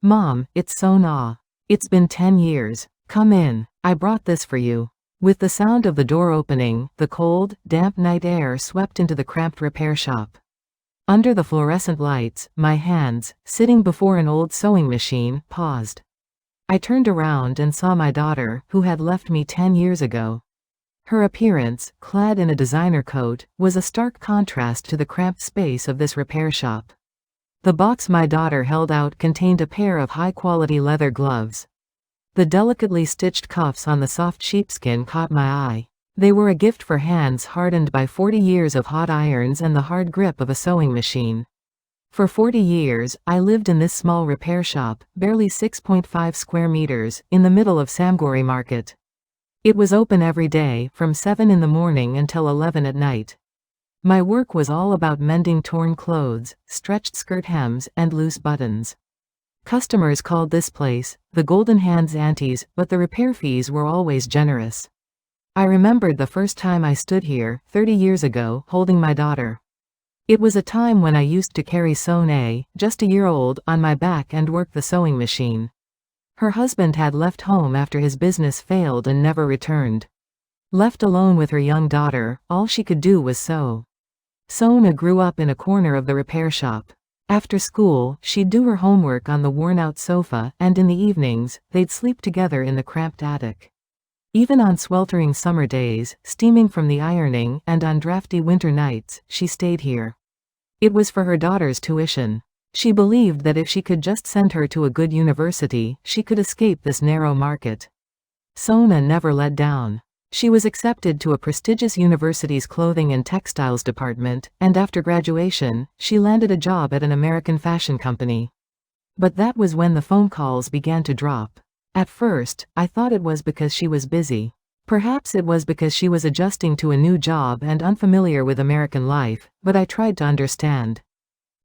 Mom, it's so nah. It's been 10 years. Come in. I brought this for you. With the sound of the door opening, the cold, damp night air swept into the cramped repair shop. Under the fluorescent lights, my hands, sitting before an old sewing machine, paused. I turned around and saw my daughter, who had left me 10 years ago. Her appearance, clad in a designer coat, was a stark contrast to the cramped space of this repair shop. The box my daughter held out contained a pair of high-quality leather gloves. The delicately stitched cuffs on the soft sheepskin caught my eye. They were a gift for hands hardened by 40 years of hot irons and the hard grip of a sewing machine. For 40 years, I lived in this small repair shop, barely 6.5 square meters, in the middle of Samgori Market. It was open every day, from 7 in the morning until 11 at night. My work was all about mending torn clothes, stretched skirt hems, and loose buttons. Customers called this place the Golden Hands Aunties, but the repair fees were always generous. I remembered the first time I stood here, 30 years ago, holding my daughter. It was a time when I used to carry Sone, just a year old, on my back and work the sewing machine. Her husband had left home after his business failed and never returned. Left alone with her young daughter, all she could do was sew. Sona grew up in a corner of the repair shop. After school, she'd do her homework on the worn-out sofa, and in the evenings, they'd sleep together in the cramped attic. Even on sweltering summer days, steaming from the ironing, and on drafty winter nights, she stayed here. It was for her daughter's tuition. She believed that if she could just send her to a good university, she could escape this narrow market. Sona never let down. She was accepted to a prestigious university's clothing and textiles department, and after graduation, she landed a job at an American fashion company. But that was when the phone calls began to drop. At first, I thought it was because she was busy. Perhaps it was because she was adjusting to a new job and unfamiliar with American life, but I tried to understand.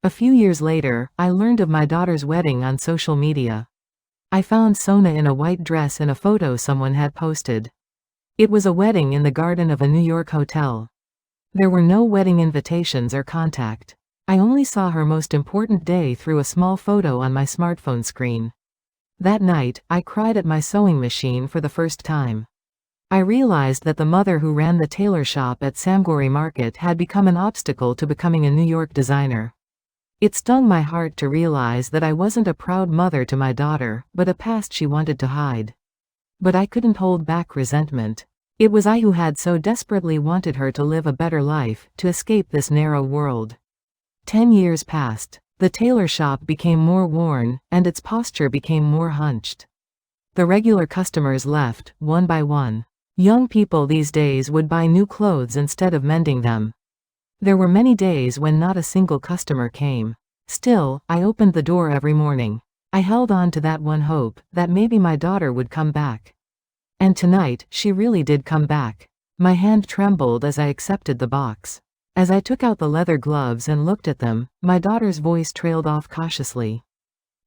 A few years later, I learned of my daughter's wedding on social media. I found Sona in a white dress in a photo someone had posted. It was a wedding in the garden of a New York hotel. There were no wedding invitations or contact. I only saw her most important day through a small photo on my smartphone screen. That night, I cried at my sewing machine for the first time. I realized that the mother who ran the tailor shop at Samgori Market had become an obstacle to becoming a New York designer. It stung my heart to realize that I wasn't a proud mother to my daughter, but a past she wanted to hide. But I couldn't hold back resentment. It was I who had so desperately wanted her to live a better life, to escape this narrow world. 10 years passed. The tailor shop became more worn, and its posture became more hunched. The regular customers left, one by one. Young people these days would buy new clothes instead of mending them. There were many days when not a single customer came. Still, I opened the door every morning. I held on to that one hope, that maybe my daughter would come back. And tonight, she really did come back. My hand trembled as I accepted the box. As I took out the leather gloves and looked at them, my daughter's voice trailed off cautiously.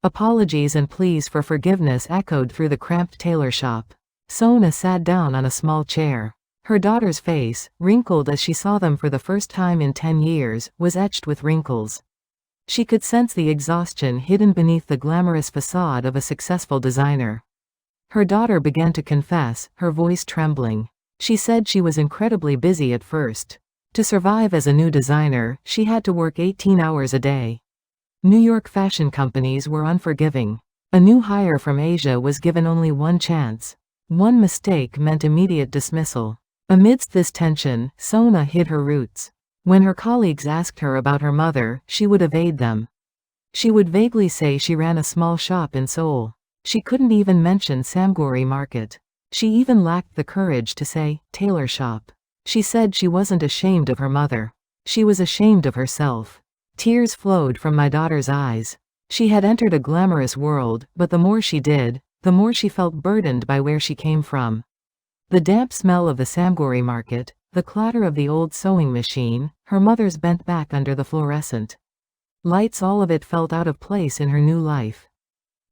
Apologies and pleas for forgiveness echoed through the cramped tailor shop. Sona sat down on a small chair. Her daughter's face, wrinkled as she saw them for the first time in 10 years, was etched with wrinkles. She could sense the exhaustion hidden beneath the glamorous facade of a successful designer. Her daughter began to confess, her voice trembling. She said she was incredibly busy at first. To survive as a new designer, she had to work 18 hours a day. New York fashion companies were unforgiving. A new hire from Asia was given only one chance. One mistake meant immediate dismissal. Amidst this tension, Sona hid her roots. When her colleagues asked her about her mother, she would evade them. She would vaguely say she ran a small shop in Seoul. She couldn't even mention Samgori Market. She even lacked the courage to say, tailor shop. She said she wasn't ashamed of her mother. She was ashamed of herself. Tears flowed from my daughter's eyes. She had entered a glamorous world, but the more she did, the more she felt burdened by where she came from. The damp smell of the Samgori Market, the clatter of the old sewing machine, her mother's bent back under the fluorescent lights, all of it felt out of place in her new life.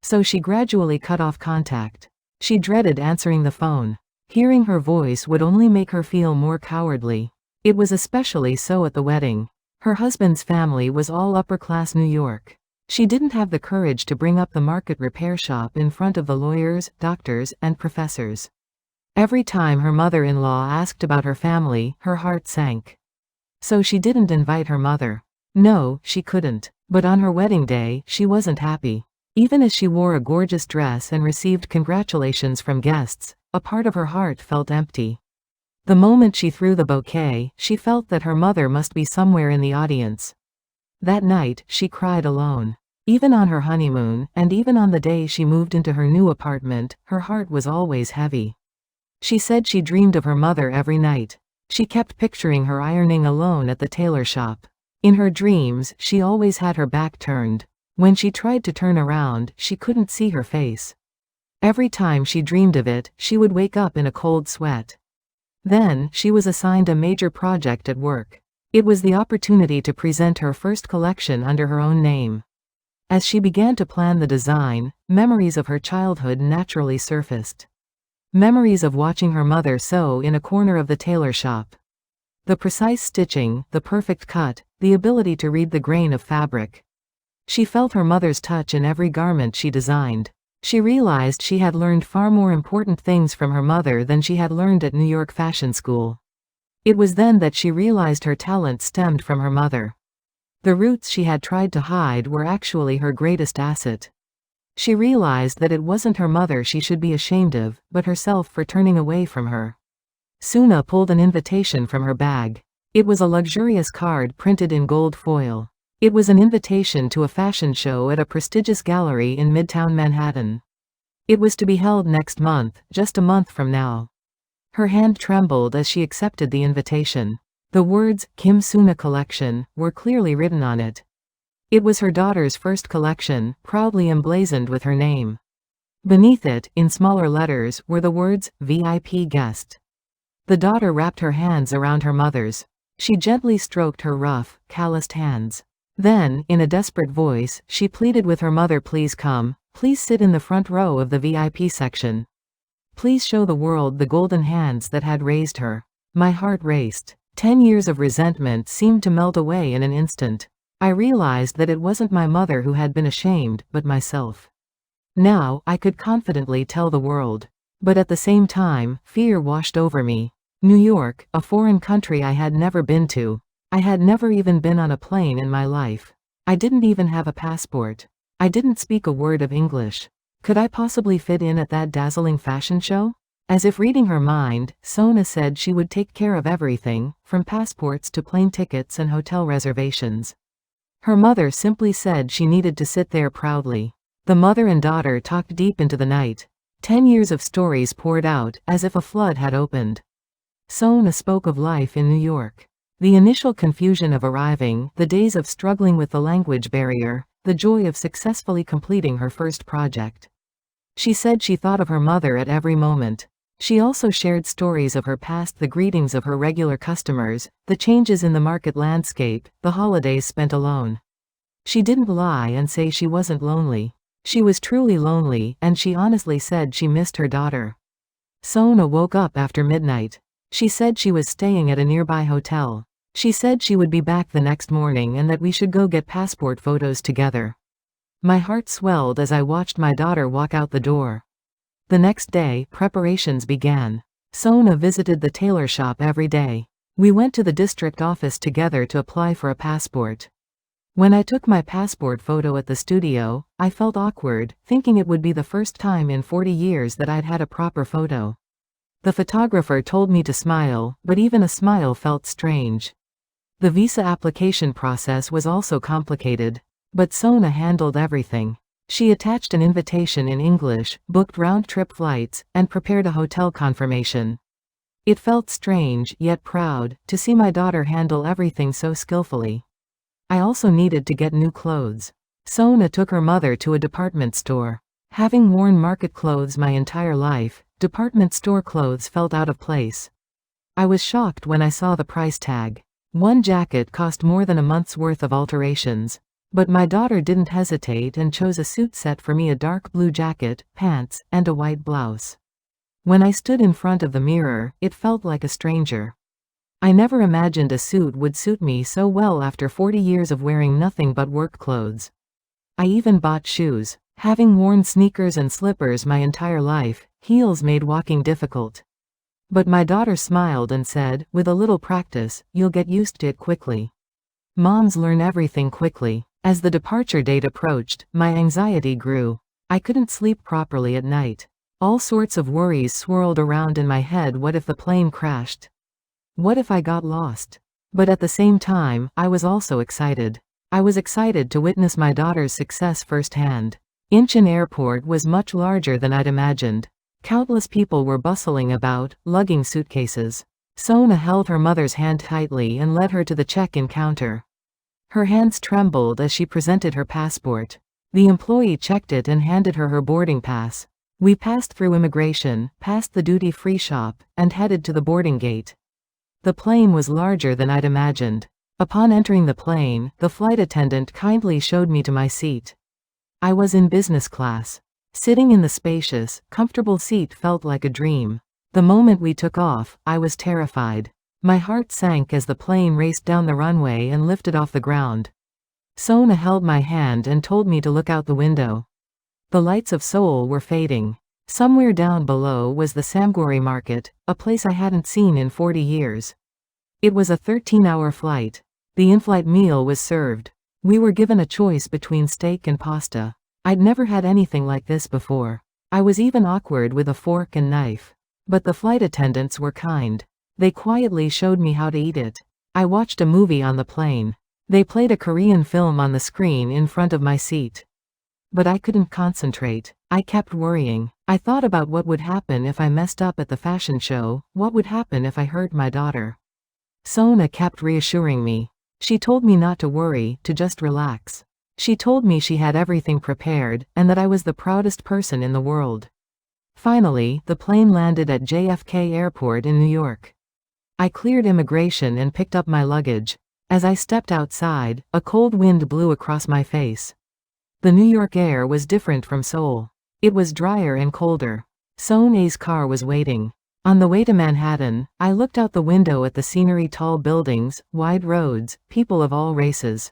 So she gradually cut off contact. She dreaded answering the phone. Hearing her voice would only make her feel more cowardly. It was especially so at the wedding. Her husband's family was all upper-class New York. She didn't have the courage to bring up the market repair shop in front of the lawyers, doctors, and professors. Every time her mother-in-law asked about her family, her heart sank. So she didn't invite her mother. No, she couldn't. But on her wedding day, she wasn't happy. Even as she wore a gorgeous dress and received congratulations from guests, a part of her heart felt empty. The moment she threw the bouquet, she felt that her mother must be somewhere in the audience. That night, she cried alone. Even on her honeymoon, and even on the day she moved into her new apartment, her heart was always heavy. She said she dreamed of her mother every night. She kept picturing her ironing alone at the tailor shop. In her dreams, she always had her back turned. When she tried to turn around, she couldn't see her face. Every time she dreamed of it, she would wake up in a cold sweat. Then, she was assigned a major project at work. It was the opportunity to present her first collection under her own name. As she began to plan the design, memories of her childhood naturally surfaced. Memories of watching her mother sew in a corner of the tailor shop. The precise stitching, the perfect cut, the ability to read the grain of fabric. She felt her mother's touch in every garment she designed. She realized she had learned far more important things from her mother than she had learned at New York fashion school. It was then that she realized her talent stemmed from her mother. The roots she had tried to hide were actually her greatest asset. She realized that it wasn't her mother she should be ashamed of, but herself for turning away from her. Suna pulled an invitation from her bag. It was a luxurious card printed in gold foil. It was an invitation to a fashion show at a prestigious gallery in Midtown Manhattan. It was to be held next month, just a month from now. Her hand trembled as she accepted the invitation. The words, Kim Suna Collection, were clearly written on it. It was her daughter's first collection, proudly emblazoned with her name. Beneath it, in smaller letters, were the words, VIP Guest. The daughter wrapped her hands around her mother's. She gently stroked her rough, calloused hands. Then, in a desperate voice, she pleaded with her mother, please come, please sit in the front row of the VIP section. Please show the world the golden hands that had raised her. My heart raced. 10 years of resentment seemed to melt away in an instant. I realized that it wasn't my mother who had been ashamed, but myself. Now, I could confidently tell the world. But at the same time, fear washed over me. New York, a foreign country I had never been to. I had never even been on a plane in my life. I didn't even have a passport. I didn't speak a word of English. Could I possibly fit in at that dazzling fashion show? As if reading her mind, Sona said she would take care of everything, from passports to plane tickets and hotel reservations. Her mother simply said she needed to sit there proudly. The mother and daughter talked deep into the night. 10 years of stories poured out, as if a flood had opened. Sona spoke of life in New York. The initial confusion of arriving, the days of struggling with the language barrier, the joy of successfully completing her first project. She said she thought of her mother at every moment. She also shared stories of her past, the greetings of her regular customers, the changes in the market landscape, the holidays spent alone. She didn't lie and say she wasn't lonely. She was truly lonely, and she honestly said she missed her daughter. Sona woke up after midnight. She said she was staying at a nearby hotel. She said she would be back the next morning and that we should go get passport photos together. My heart swelled as I watched my daughter walk out the door. The next day, preparations began. Sona visited the tailor shop every day. We went to the district office together to apply for a passport. When I took my passport photo at the studio, I felt awkward, thinking it would be the first time in 40 years that I'd had a proper photo. The photographer told me to smile, but even a smile felt strange. The visa application process was also complicated. But Sona handled everything. She attached an invitation in English, booked round-trip flights, and prepared a hotel confirmation. It felt strange, yet proud, to see my daughter handle everything so skillfully. I also needed to get new clothes. Sona took her mother to a department store. Having worn market clothes my entire life, department store clothes felt out of place. I was shocked when I saw the price tag. One jacket cost more than a month's worth of alterations. But my daughter didn't hesitate and chose a suit set for me, a dark blue jacket, pants, and a white blouse. When I stood in front of the mirror, it felt like a stranger. I never imagined a suit would suit me so well after 40 years of wearing nothing but work clothes. I even bought shoes. Having worn sneakers and slippers my entire life, heels made walking difficult. But my daughter smiled and said, with a little practice, you'll get used to it quickly. Moms learn everything quickly. As the departure date approached, my anxiety grew. I couldn't sleep properly at night. All sorts of worries swirled around in my head. What if the plane crashed? What if I got lost? But at the same time, I was also excited. I was excited to witness my daughter's success firsthand. Incheon Airport was much larger than I'd imagined. Countless people were bustling about, lugging suitcases. Sona held her mother's hand tightly and led her to the check-in counter. Her hands trembled as she presented her passport. The employee checked it and handed her her boarding pass. We passed through immigration, past the duty-free shop, and headed to the boarding gate. The plane was larger than I'd imagined. Upon entering the plane, the flight attendant kindly showed me to my seat. I was in business class. Sitting in the spacious, comfortable seat felt like a dream. The moment we took off, I was terrified. My heart sank as the plane raced down the runway and lifted off the ground. Sona held my hand and told me to look out the window. The lights of Seoul were fading. Somewhere down below was the Samgori market, a place I hadn't seen in 40 years. It was a 13-hour flight. The in-flight meal was served. We were given a choice between steak and pasta. I'd never had anything like this before. I was even awkward with a fork and knife. But the flight attendants were kind. They quietly showed me how to eat it. I watched a movie on the plane. They played a Korean film on the screen in front of my seat. But I couldn't concentrate. I kept worrying. I thought about what would happen if I messed up at the fashion show, what would happen if I hurt my daughter. Sona kept reassuring me. She told me not to worry, to just relax. She told me she had everything prepared, and that I was the proudest person in the world. Finally, the plane landed at JFK Airport in New York. I cleared immigration and picked up my luggage. As I stepped outside, a cold wind blew across my face. The New York air was different from Seoul. It was drier and colder. Sona's car was waiting. On the way to Manhattan, I looked out the window at the scenery: tall buildings, wide roads, people of all races.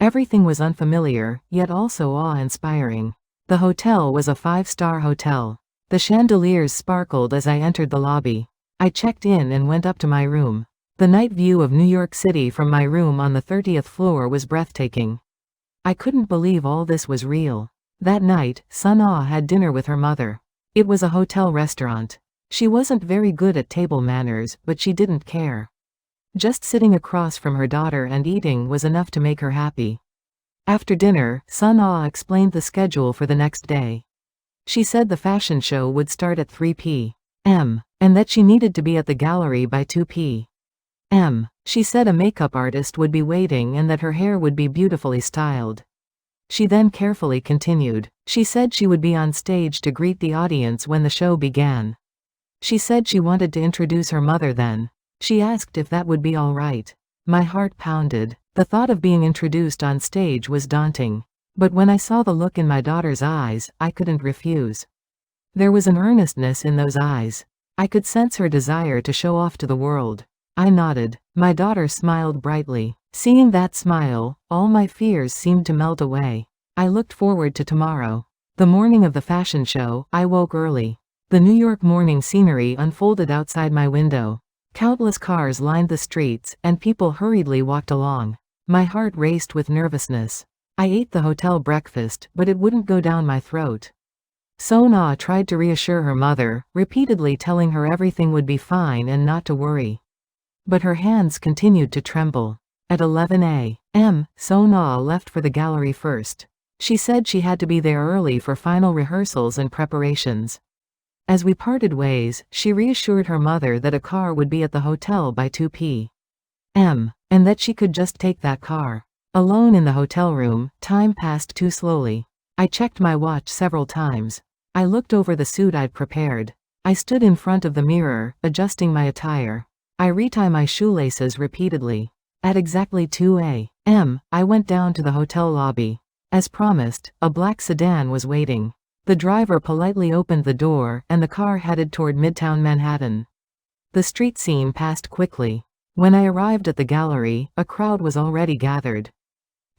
Everything was unfamiliar, yet also awe-inspiring. The hotel was a 5-star hotel. The chandeliers sparkled as I entered the lobby. I checked in and went up to my room. The night view of New York City from my room on the 30th floor was breathtaking. I couldn't believe all this was real. That night, Sona had dinner with her mother. It was a hotel restaurant. She wasn't very good at table manners, but she didn't care. Just sitting across from her daughter and eating was enough to make her happy. After dinner, Sona explained the schedule for the next day. She said the fashion show would start at 3 p.m., and that she needed to be at the gallery by 2 p.m. She said a makeup artist would be waiting and that her hair would be beautifully styled. She then carefully continued. She said she would be on stage to greet the audience when the show began. She said she wanted to introduce her mother then. She asked if that would be all right. My heart pounded. The thought of being introduced on stage was daunting. But when I saw the look in my daughter's eyes, I couldn't refuse. There was an earnestness in those eyes. I could sense her desire to show off to the world. I nodded. My daughter smiled brightly. Seeing that smile, all my fears seemed to melt away. I looked forward to tomorrow. The morning of the fashion show, I woke early. The New York morning scenery unfolded outside my window. Countless cars lined the streets, and people hurriedly walked along. My heart raced with nervousness. I ate the hotel breakfast, but it wouldn't go down my throat. Sona tried to reassure her mother, repeatedly telling her everything would be fine and not to worry. But her hands continued to tremble. At 11 a.m., Sona left for the gallery first. She said she had to be there early for final rehearsals and preparations. As we parted ways, she reassured her mother that a car would be at the hotel by 2 p.m., and that she could just take that car. Alone in the hotel room, time passed too slowly. I checked my watch several times. I looked over the suit I'd prepared. I stood in front of the mirror, adjusting my attire. I retie my shoelaces repeatedly. At exactly 2 a.m., I went down to the hotel lobby. As promised, a black sedan was waiting. The driver politely opened the door, and the car headed toward Midtown Manhattan. The street scene passed quickly. When I arrived at the gallery, a crowd was already gathered.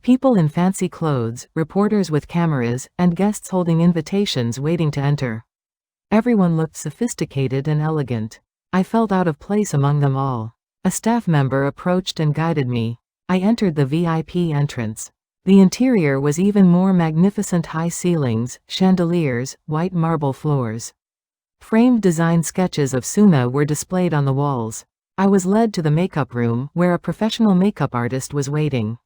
People in fancy clothes, reporters with cameras, and guests holding invitations waiting to enter. Everyone looked sophisticated and elegant. I felt out of place among them all. A staff member approached and guided me. I entered the VIP entrance. The interior was even more magnificent: high ceilings, chandeliers, white marble floors. Framed design sketches of Suna were displayed on the walls. I was led to the makeup room, where a professional makeup artist was waiting.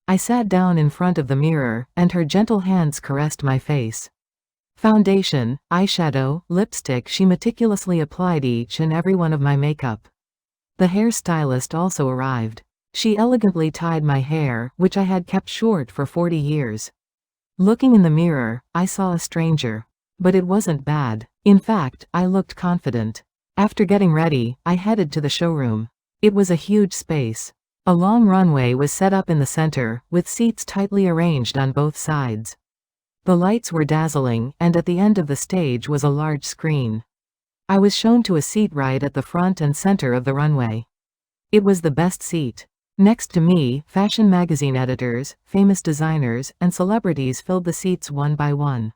I sat down in front of the mirror, and her gentle hands caressed my face. Foundation, eyeshadow, lipstick — she meticulously applied each and every one of my makeup. The hairstylist also arrived. She elegantly tied my hair, which I had kept short for 40 years. Looking in the mirror, I saw a stranger. But it wasn't bad. In fact, I looked confident. After getting ready, I headed to the showroom. It was a huge space. A long runway was set up in the center, with seats tightly arranged on both sides. The lights were dazzling, and at the end of the stage was a large screen. I was shown to a seat right at the front and center of the runway. It was the best seat. Next to me, fashion magazine editors, famous designers, and celebrities filled the seats one by one.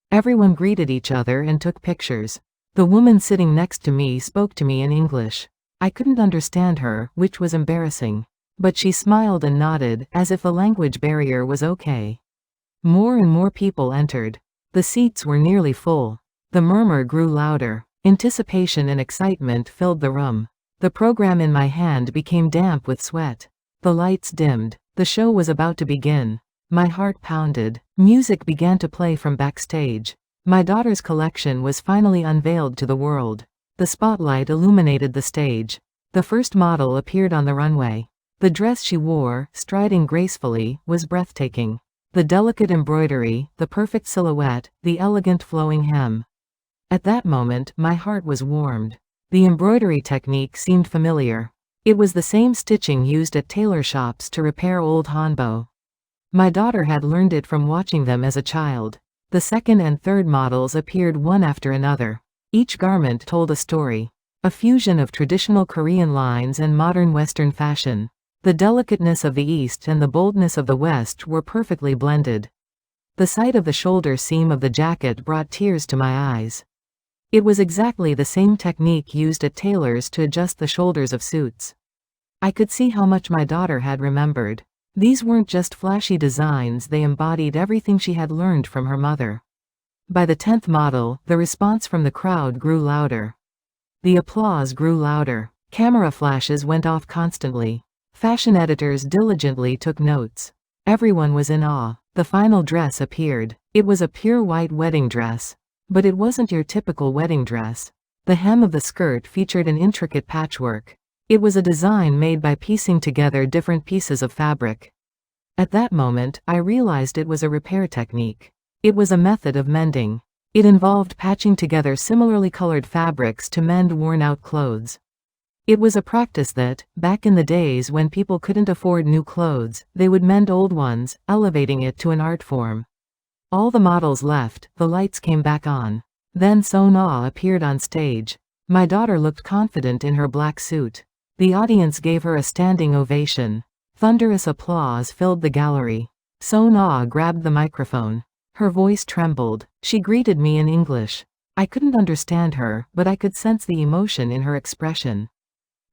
Everyone greeted each other and took pictures. The woman sitting next to me spoke to me in English. I couldn't understand her, which was embarrassing. But she smiled and nodded, as if the language barrier was okay. More and more people entered. The seats were nearly full. The murmur grew louder. Anticipation and excitement filled the room. The program in my hand became damp with sweat. The lights dimmed. The show was about to begin. My heart pounded. Music began to play from backstage. My daughter's collection was finally unveiled to the world. The spotlight illuminated the stage. The first model appeared on the runway. The dress she wore, striding gracefully, was breathtaking. The delicate embroidery, the perfect silhouette, the elegant flowing hem. At that moment, my heart was warmed. The embroidery technique seemed familiar. It was the same stitching used at tailor shops to repair old hanbok. My daughter had learned it from watching them as a child. The second and third models appeared one after another. Each garment told a story. A fusion of traditional Korean lines and modern Western fashion. The delicateness of the East and the boldness of the West were perfectly blended. The sight of the shoulder seam of the jacket brought tears to my eyes. It was exactly the same technique used at tailors to adjust the shoulders of suits. I could see how much my daughter had remembered. These weren't just flashy designs, they embodied everything she had learned from her mother. By the 10th model, the response from the crowd grew louder. The applause grew louder. Camera flashes went off constantly. Fashion editors diligently took notes. Everyone was in awe. The final dress appeared. It was a pure white wedding dress. But it wasn't your typical wedding dress. The hem of the skirt featured an intricate patchwork. It was a design made by piecing together different pieces of fabric. At that moment, I realized it was a repair technique. It was a method of mending. It involved patching together similarly colored fabrics to mend worn-out clothes. It was a practice that, back in the days when people couldn't afford new clothes, they would mend old ones, elevating it to an art form. All the models left, the lights came back on. Then Sona appeared on stage. My daughter looked confident in her black suit. The audience gave her a standing ovation. Thunderous applause filled the gallery. Sona grabbed the microphone. Her voice trembled. She greeted me in English. I couldn't understand her, but I could sense the emotion in her expression.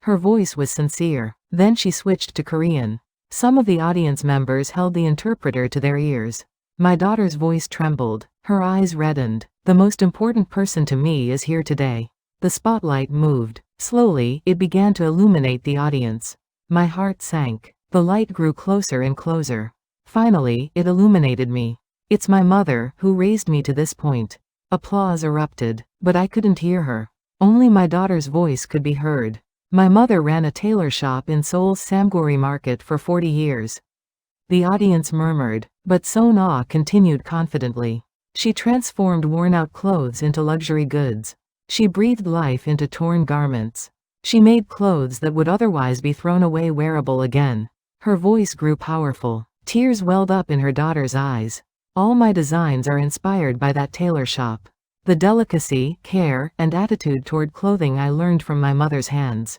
Her voice was sincere. Then she switched to Korean. Some of the audience members held the interpreter to their ears. My daughter's voice trembled. Her eyes reddened. The most important person to me is here today. The spotlight moved. Slowly, it began to illuminate the audience. My heart sank. The light grew closer and closer. Finally, it illuminated me. It's my mother, who raised me to this point. Applause erupted, but I couldn't hear her. Only my daughter's voice could be heard. My mother ran a tailor shop in Seoul's Samgori market for 40 years. The audience murmured, but Sona continued confidently. She transformed worn-out clothes into luxury goods. She breathed life into torn garments. She made clothes that would otherwise be thrown away wearable again. Her voice grew powerful. Tears welled up in her daughter's eyes. All my designs are inspired by that tailor shop. The delicacy, care, and attitude toward clothing I learned from my mother's hands.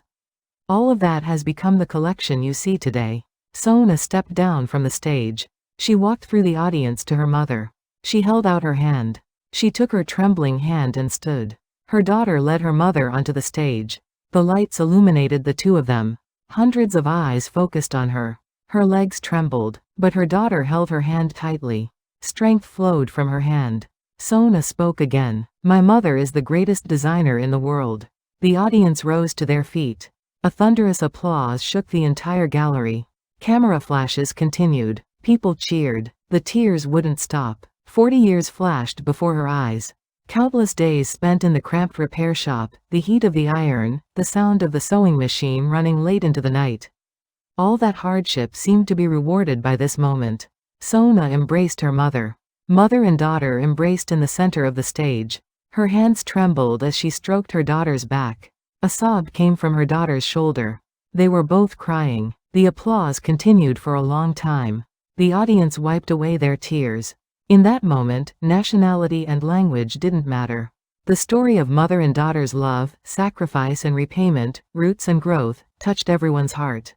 All of that has become the collection you see today. Sona stepped down from the stage. She walked through the audience to her mother. She held out her hand. She took her trembling hand and stood. Her daughter led her mother onto the stage. The lights illuminated the two of them. Hundreds of eyes focused on her. Her legs trembled, but her daughter held her hand tightly. Strength flowed from her hand. Sona spoke again. "My mother is the greatest designer in the world." The audience rose to their feet. A thunderous applause shook the entire gallery. Camera flashes continued. People cheered. The tears wouldn't stop. 40 years flashed before her eyes. Countless days spent in the cramped repair shop, the heat of the iron, the sound of the sewing machine running late into the night. All that hardship seemed to be rewarded by this moment. Sona embraced her mother. Mother and daughter embraced in the center of the stage. Her hands trembled as she stroked her daughter's back. A sob came from her daughter's shoulder. They were both crying. The applause continued for a long time. The audience wiped away their tears. In that moment, nationality and language didn't matter. The story of mother and daughter's love, sacrifice and repayment, roots and growth, touched everyone's heart.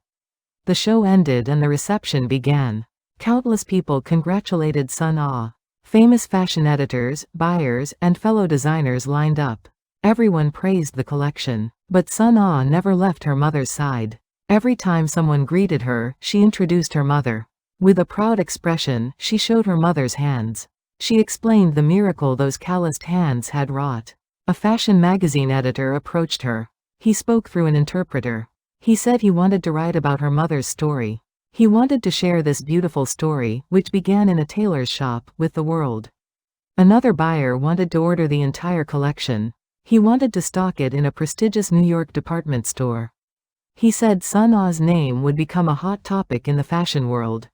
The show ended and the reception began. Countless people congratulated Sun Ah. Famous fashion editors, buyers, and fellow designers lined up. Everyone praised the collection. But Sun Ah never left her mother's side. Every time someone greeted her, she introduced her mother. With a proud expression, she showed her mother's hands. She explained the miracle those calloused hands had wrought. A fashion magazine editor approached her. He spoke through an interpreter. He said he wanted to write about her mother's story. He wanted to share this beautiful story, which began in a tailor's shop, with the world. Another buyer wanted to order the entire collection. He wanted to stock it in a prestigious New York department store. He said Sun Ah's name would become a hot topic in the fashion world.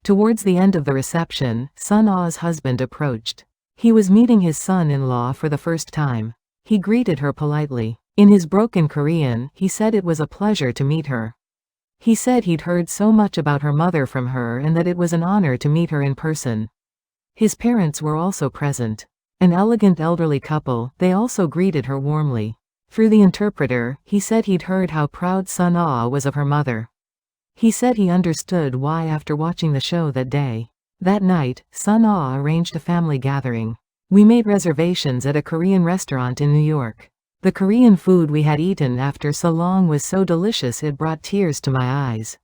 Towards the end of the reception, Sun Ah's husband approached. He was meeting his son-in-law for the first time. He greeted her politely. In his broken Korean, he said it was a pleasure to meet her. He said he'd heard so much about her mother from her and that it was an honor to meet her in person. His parents were also present. An elegant elderly couple, they also greeted her warmly. Through the interpreter, he said he'd heard how proud Sun Ah was of her mother. He said he understood why after watching the show that day. That night, Sun Ah arranged a family gathering. We made reservations at a Korean restaurant in New York. The Korean food we had eaten after so long was so delicious it brought tears to my eyes.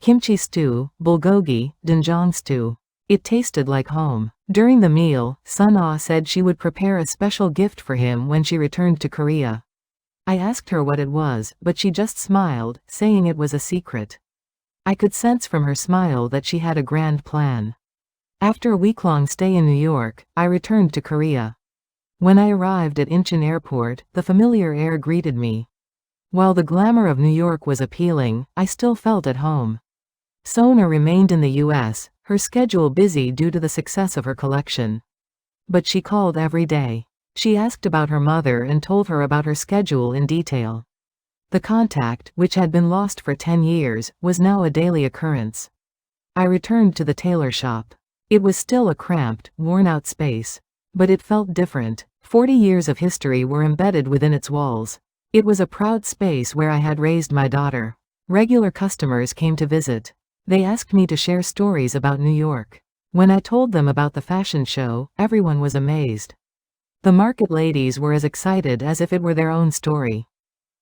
Kimchi stew, bulgogi, doenjang stew. It tasted like home. During the meal, Sun Ah said she would prepare a special gift for him when she returned to Korea. I asked her what it was, but she just smiled, saying it was a secret. I could sense from her smile that she had a grand plan. After a week-long stay in New York, I returned to Korea. When I arrived at Incheon Airport, the familiar air greeted me. While the glamour of New York was appealing, I still felt at home. Sona remained in the U.S., her schedule busy due to the success of her collection. But she called every day. She asked about her mother and told her about her schedule in detail. The contact, which had been lost for 10 years, was now a daily occurrence. I returned to the tailor shop. It was still a cramped, worn-out space. But it felt different. 40 years of history were embedded within its walls. It was a proud space where I had raised my daughter. Regular customers came to visit. They asked me to share stories about New York. When I told them about the fashion show, everyone was amazed. The market ladies were as excited as if it were their own story.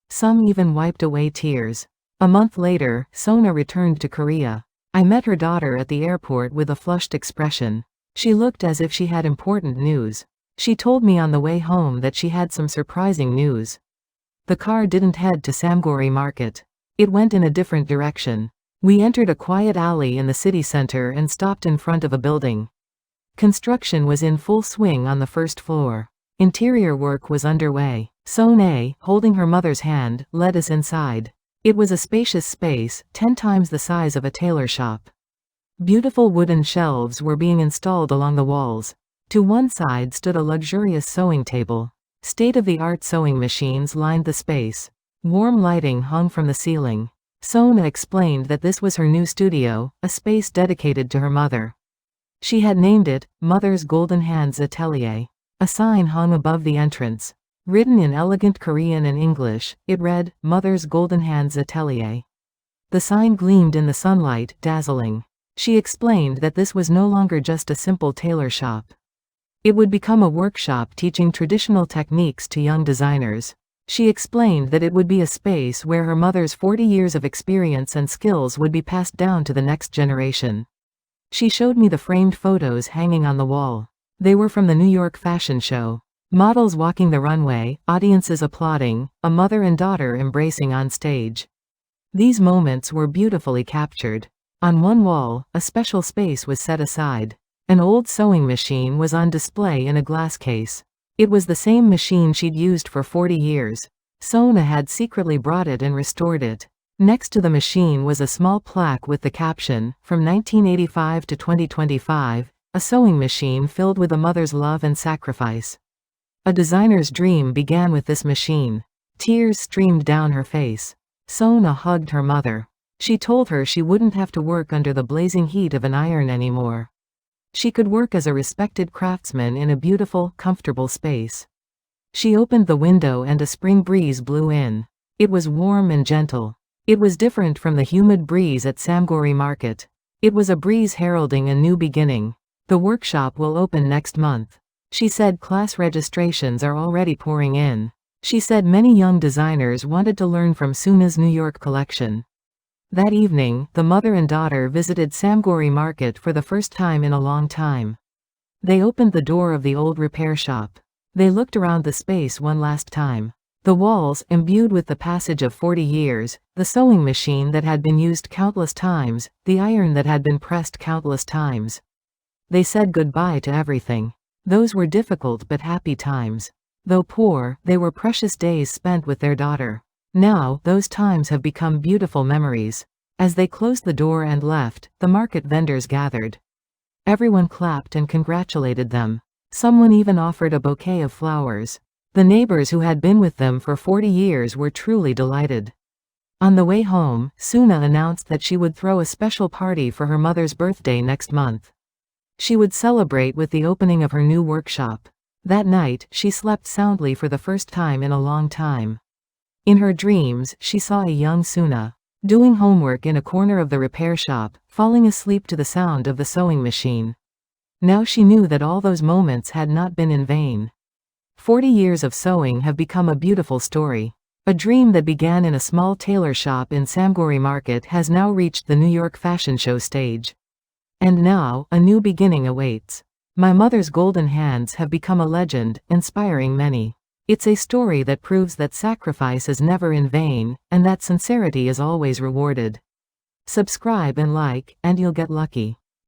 Some even wiped away tears. A month later, Sona returned to Korea. I met her daughter at the airport with a flushed expression. She looked as if she had important news. She told me on the way home that she had some surprising news. The car didn't head to Samgori Market. It went in a different direction. We entered a quiet alley in the city center and stopped in front of a building. Construction was in full swing on the first floor. Interior work was underway. Sona, holding her mother's hand, led us inside. It was a spacious space, 10 times the size of a tailor shop. Beautiful wooden shelves were being installed along the walls. To one side stood a luxurious sewing table. State-of-the-art sewing machines lined the space. Warm lighting hung from the ceiling. Sona explained that this was her new studio, a space dedicated to her mother. She had named it, Mother's Golden Hands Atelier. A sign hung above the entrance. Written in elegant Korean and English, it read, Mother's Golden Hands Atelier. The sign gleamed in the sunlight, dazzling. She explained that this was no longer just a simple tailor shop. It would become a workshop teaching traditional techniques to young designers. She explained that it would be a space where her mother's 40 years of experience and skills would be passed down to the next generation. She showed me the framed photos hanging on the wall. They were from the New York fashion show. Models walking the runway, audiences applauding, a mother and daughter embracing on stage. These moments were beautifully captured. On one wall, a special space was set aside. An old sewing machine was on display in a glass case. It was the same machine she'd used for 40 years. Sona had secretly brought it and restored it. Next to the machine was a small plaque with the caption, "From 1985 to 2025, a sewing machine filled with a mother's love and sacrifice." A designer's dream began with this machine. Tears streamed down her face. Sona hugged her mother. She told her she wouldn't have to work under the blazing heat of an iron anymore. She could work as a respected craftsman in a beautiful, comfortable space. She opened the window and a spring breeze blew in. It was warm and gentle. It was different from the humid breeze at Samgori Market. It was a breeze heralding a new beginning. The workshop will open next month. She said class registrations are already pouring in. She said many young designers wanted to learn from Suna's New York collection. That evening, the mother and daughter visited Samgori Market for the first time in a long time. They opened the door of the old repair shop. They looked around the space one last time. The walls, imbued with the passage of 40 years, the sewing machine that had been used countless times, the iron that had been pressed countless times. They said goodbye to everything. Those were difficult but happy times. Though poor, they were precious days spent with their daughter. Now, those times have become beautiful memories. As they closed the door and left, the market vendors gathered. Everyone clapped and congratulated them. Someone even offered a bouquet of flowers. The neighbors who had been with them for 40 years were truly delighted. On the way home, Suna announced that she would throw a special party for her mother's birthday next month. She would celebrate with the opening of her new workshop. That night, she slept soundly for the first time in a long time. In her dreams, she saw a young Suna, doing homework in a corner of the repair shop, falling asleep to the sound of the sewing machine. Now she knew that all those moments had not been in vain. 40 years of sewing have become a beautiful story. A dream that began in a small tailor shop in Samgori Market has now reached the New York fashion show stage. And now, a new beginning awaits. My mother's golden hands have become a legend, inspiring many. It's a story that proves that sacrifice is never in vain, and that sincerity is always rewarded. Subscribe and like, and you'll get lucky.